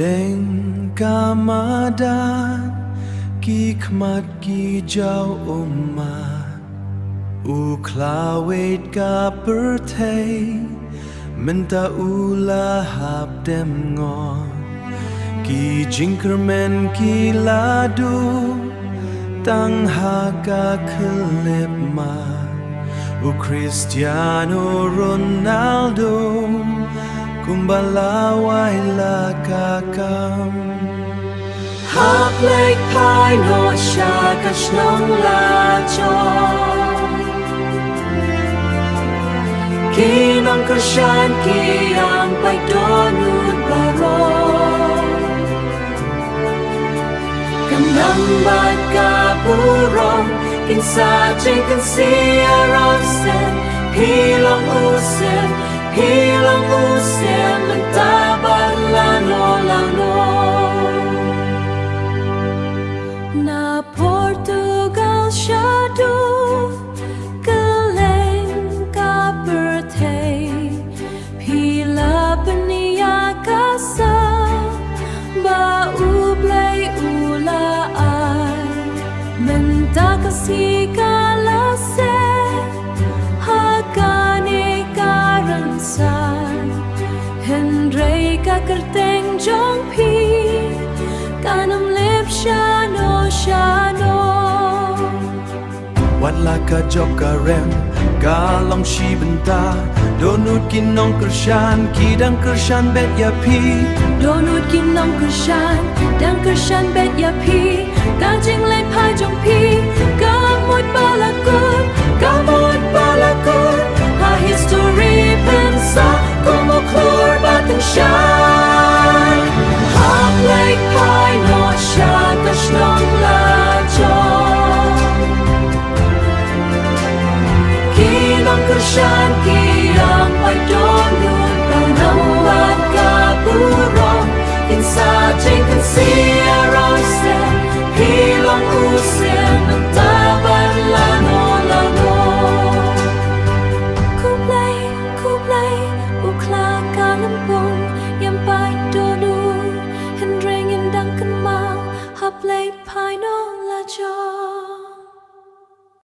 Deng kamadan ki khmat ki jau umma u klawet ka perthei menta ula hab dem ngon ki jinkermen ki ladu tang haga kelip ma u Cristiano Ronaldo kumbala waila kakam hab lek pai no shaka shnong la cho kinong kershan ki ang pai donut baro kanam bat ka burong kin sa jing kan si arosen pilong usen Hilang usia mentabat lano Na Portugal syadu Keleng ka bertei Pila penia kasa Ba ublay ula ay Menta kasih kalase Hagane Hendrei ka kerteng jong pi kanam lip shano Wat la ka job ka rem ka long shi benta donut kinong kershan kidang kershan bet ya pi donut kinong kershan dang kershan bet ya pi ka jing lai pai jong pi ka mot balakut ha history pensa como klor batang shine hab lek pai no shaka shnong la cho kinong kershan ki ang pai do